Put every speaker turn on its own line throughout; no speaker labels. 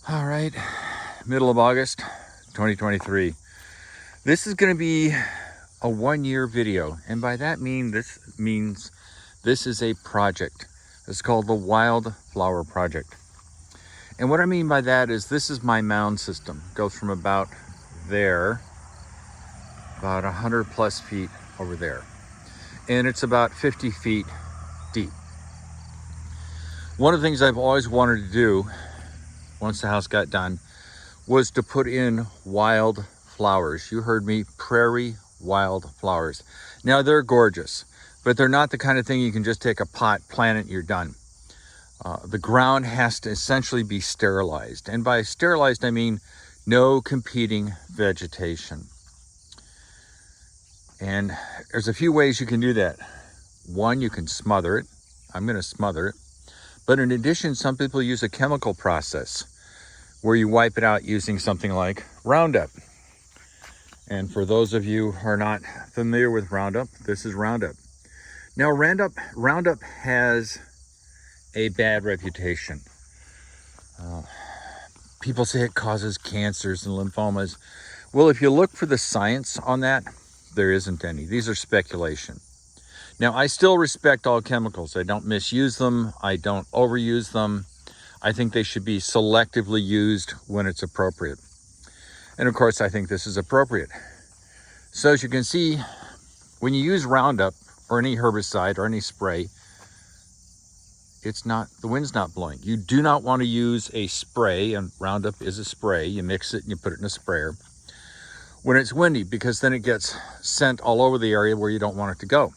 All right, middle of August 2023. This is going to be a 1-year video, and by that this means this is a project. It's called the Wildflower project. And what I mean by that is this is my mound system. It goes from about there, about 100 plus feet over there. And it's about 50 feet deep. One of the things I've always wanted to do once the house got done was to put in wildflowers. You heard me, prairie wildflowers. Now they're gorgeous, but they're not the kind of thing you can just take a pot, plant it, and you're done. The ground has to essentially be sterilized. And by sterilized, I mean no competing vegetation. And there's a few ways you can do that. One, you can smother it. I'm going to smother it. But in addition, some people use a chemical process where you wipe it out using something like Roundup. And for those of you who are not familiar with Roundup, this is Roundup. Now, Roundup has a bad reputation. People say it causes cancers and lymphomas. Well, if you look for the science on that, there isn't any. These are speculation. Now, I still respect all chemicals. I don't misuse them. I don't overuse them. I think they should be selectively used when it's appropriate. And of course, I think this is appropriate. So as you can see, when you use Roundup or any herbicide or any spray, the wind's not blowing. You do not want to use a spray, and Roundup is a spray. You mix it and you put it in a sprayer when it's windy, because then it gets sent all over the area where you don't want it to go.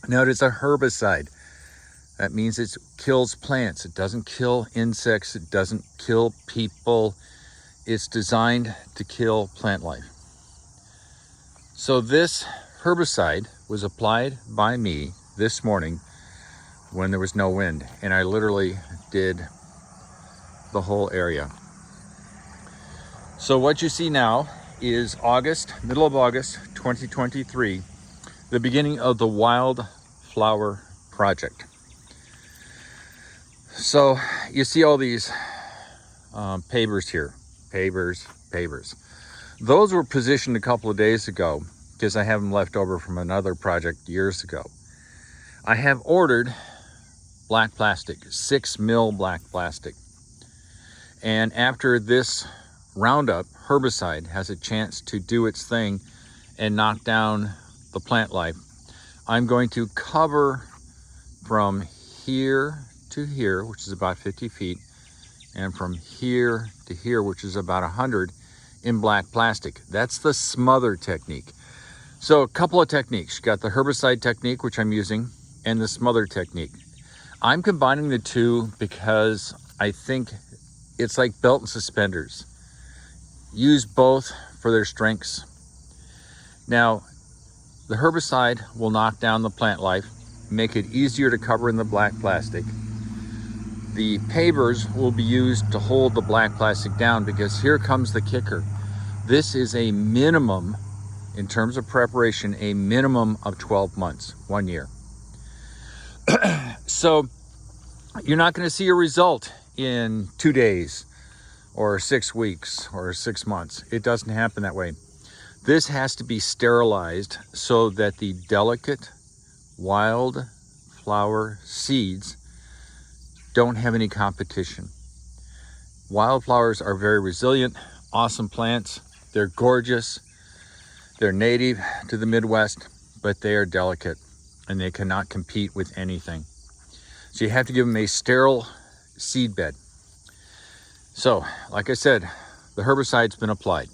Now, it is a herbicide. That means it kills plants. It doesn't kill insects. It doesn't kill people. It's designed to kill plant life. So this herbicide was applied by me this morning when there was no wind, and I literally did the whole area. So what you see now is middle of August 2023, the beginning of the Wildflower project. So you see all these pavers here, pavers. Those were positioned a couple of days ago because I have them left over from another project years ago. I have ordered black plastic, 6 mil black plastic. And after this Roundup herbicide has a chance to do its thing and knock down the plant life, I'm going to cover from here to here, which is about 50 feet, and from here to here, which is about 100, in black plastic. That's the smother technique. So a couple of techniques. You got the herbicide technique, which I'm using, and the smother technique. I'm combining the two because I think it's like belt and suspenders. Use both for their strengths. Now, the herbicide will knock down the plant life, make it easier to cover in the black plastic. The pavers will be used to hold the black plastic down, because here comes the kicker. This is a minimum, in terms of preparation, a minimum of 12 months, 1 year. So you're not going to see a result in 2 days or 6 weeks or 6 months. It doesn't happen that way. This has to be sterilized so that the delicate wildflower seeds don't have any competition. Wildflowers are very resilient, awesome plants. They're gorgeous. They're native to the Midwest, but they are delicate and they cannot compete with anything. So you have to give them a sterile seed bed. So, like I said, the herbicide's been applied.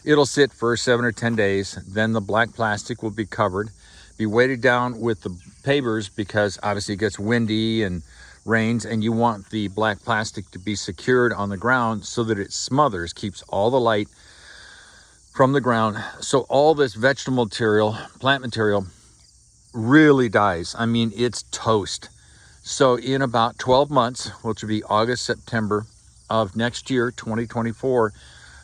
It'll sit for 7 or 10 days. Then the black plastic will be covered, be weighted down with the pavers, because obviously it gets windy and rains, and you want the black plastic to be secured on the ground so that it smothers, keeps all the light from the ground. So all this vegetable material, plant material, really dies. I mean, it's toast. So in about 12 months, which will be August, September of next year, 2024,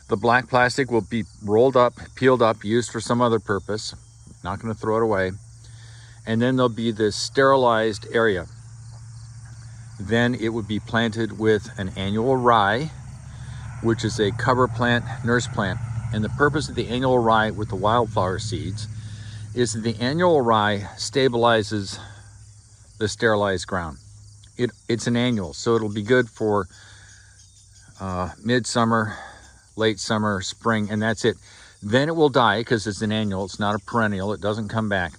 the black plastic will be rolled up, peeled up, used for some other purpose. Not going to throw it away. And then there'll be this sterilized area. Then it would be planted with an annual rye which is a cover plant, nurse plant. And the purpose of the annual rye with the wildflower seeds is that the annual rye stabilizes the sterilized ground. It's an annual, so it'll be good for midsummer, late summer, spring, and that's it. Then it will die because it's an annual, it's not a perennial, it doesn't come back.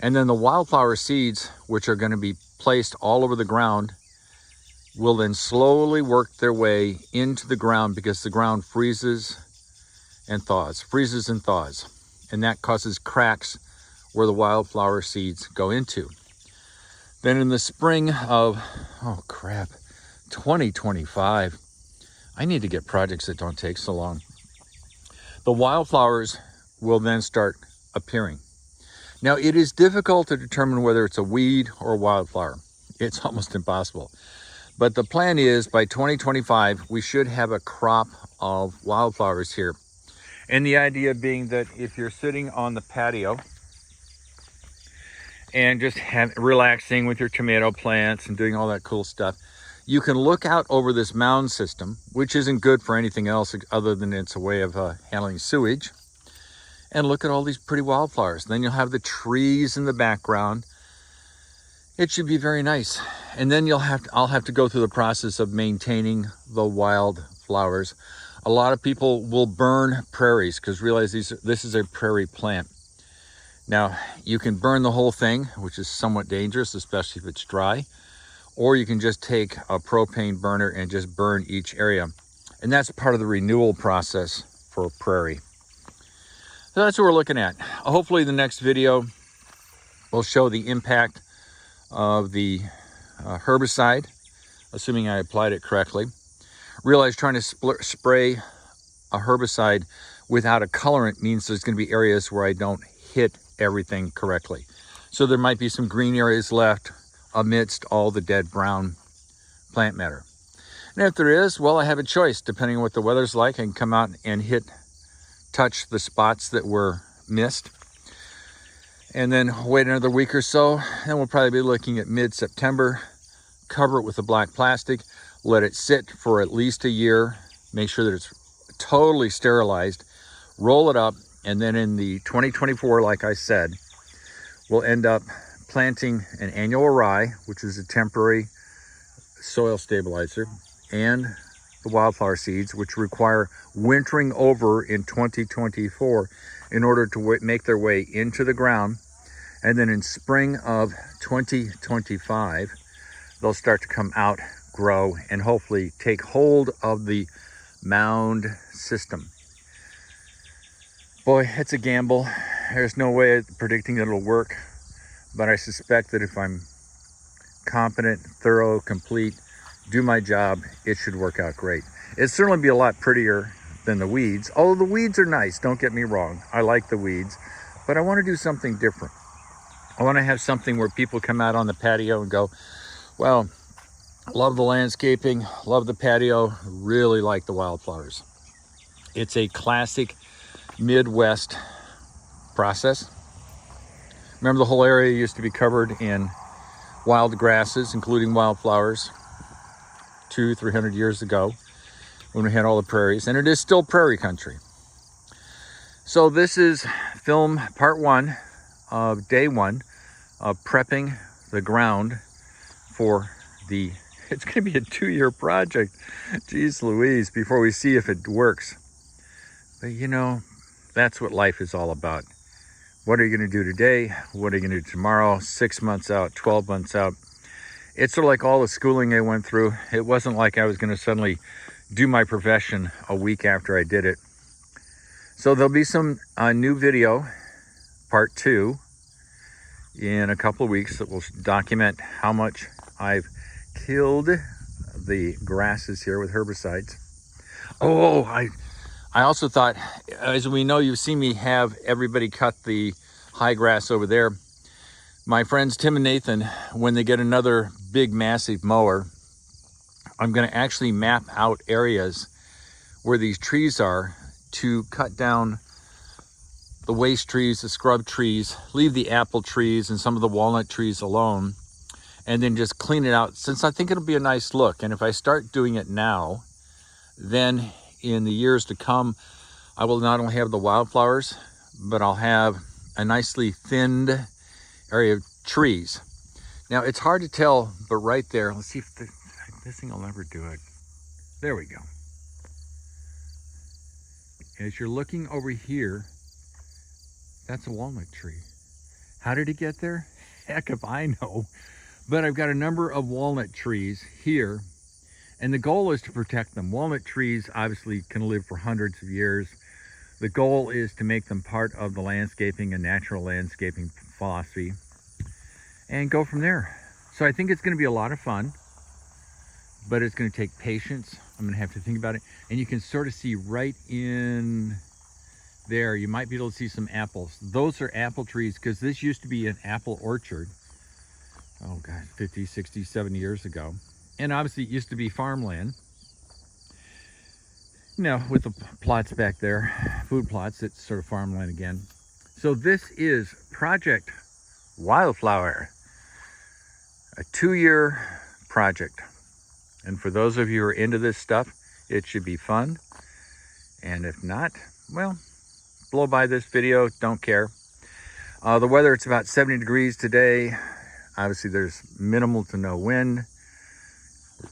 And then the wildflower seeds, which are going to be placed all over the ground, will then slowly work their way into the ground because the ground freezes and thaws, and that causes cracks where the wildflower seeds go into. Then in the spring of, 2025, I need to get projects that don't take so long. The wildflowers will then start appearing. Now, it is difficult to determine whether it's a weed or a wildflower. It's almost impossible. But the plan is by 2025, we should have a crop of wildflowers here. And the idea being that if you're sitting on the patio and just relaxing with your tomato plants and doing all that cool stuff, you can look out over this mound system, which isn't good for anything else other than it's a way of handling sewage, and look at all these pretty wildflowers. Then you'll have the trees in the background. It should be very nice. And then I'll have to go through the process of maintaining the wildflowers. A lot of people will burn prairies because realize this is a prairie plant. Now, you can burn the whole thing, which is somewhat dangerous, especially if it's dry, or you can just take a propane burner and just burn each area. And that's part of the renewal process for prairie. So that's what we're looking at. Hopefully the next video will show the impact of the herbicide, assuming I applied it correctly. Realize trying to spray a herbicide without a colorant means there's going to be areas where I don't hit everything correctly. So there might be some green areas left amidst all the dead brown plant matter. And if there is, well, I have a choice. Depending on what the weather's like, I can come out and touch the spots that were missed. And then wait another week or so, and we'll probably be looking at mid-September. Cover it with the black plastic, let it sit for at least a year, make sure that it's totally sterilized, roll it up, and then in the 2024, like I said, we'll end up planting an annual rye, which is a temporary soil stabilizer, and the wildflower seeds, which require wintering over in 2024 in order to make their way into the ground. And then in spring of 2025, they'll start to come out, grow, and hopefully take hold of the mound system. Boy, it's a gamble. There's no way of predicting that it'll work, but I suspect that if I'm competent, thorough, complete, do my job, it should work out great. It'd certainly be a lot prettier than the weeds, although the weeds are nice, don't get me wrong. I like the weeds, but I want to do something different. I want to have something where people come out on the patio and go, well, love the landscaping, love the patio, really like the wildflowers. It's a classic Midwest process. Remember, the whole area used to be covered in wild grasses, including wildflowers, 200-300 years ago when we had all the prairies, and it is still prairie country. So this is film part 1 of day 1 of prepping the ground for it's going to be a 2-year project. Jeez Louise, before we see if it works. But you know, that's what life is all about. What are you going to do today? What are you going to do tomorrow? 6 months out, 12 months out. It's sort of like all the schooling I went through. It wasn't like I was going to suddenly do my profession a week after I did it. So there'll be some new video, part 2, in a couple of weeks that will document how much I've killed the grasses here with herbicides. I also thought, as we know, you've seen me have everybody cut the high grass over there. My friends Tim and Nathan, when they get another big massive mower, I'm going to actually map out areas where these trees are to cut down the waste trees, the scrub trees, leave the apple trees and some of the walnut trees alone, and then just clean it out, since I think it'll be a nice look. And if I start doing it now, then in the years to come, I will not only have the wildflowers, but I'll have a nicely thinned area of trees. Now it's hard to tell, but right there, let's see if this thing will never do it. There we go. As you're looking over here, that's a walnut tree. How did it get there? Heck if I know. But I've got a number of walnut trees here, and the goal is to protect them. Walnut trees obviously can live for hundreds of years. The goal is to make them part of the landscaping and natural landscaping philosophy and go from there. So I think it's going to be a lot of fun, but it's going to take patience. I'm going to have to think about it. And you can sort of see right in there, you might be able to see some apples. Those are apple trees because this used to be an apple orchard. Oh God, 50, 60, 70 years ago. And obviously it used to be farmland. Now with the plots back there, food plots, it's sort of farmland again. So this is Project Wildflower, a 2-year project. And for those of you who are into this stuff, it should be fun. And if not, well, blow by this video, don't care. The weather, it's about 70 degrees today. Obviously there's minimal to no wind.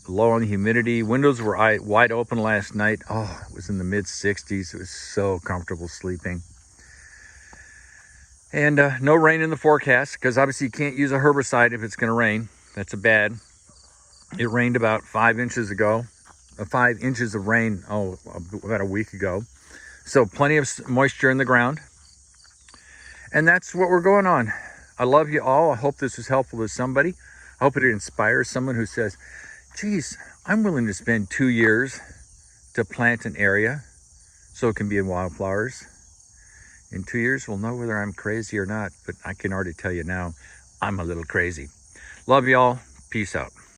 Low on the humidity. Windows were wide open last night. Oh, it was in the mid 60s. It was so comfortable sleeping. And no rain in the forecast, because obviously you can't use a herbicide if it's going to rain. That's a bad. It rained about 5 inches ago. 5 inches of rain, about a week ago. So plenty of moisture in the ground. And that's what we're going on. I love you all. I hope this was helpful to somebody. I hope it inspires someone who says, geez, I'm willing to spend 2 years to plant an area so it can be in wildflowers. In 2 years, we'll know whether I'm crazy or not, but I can already tell you now, I'm a little crazy. Love y'all. Peace out.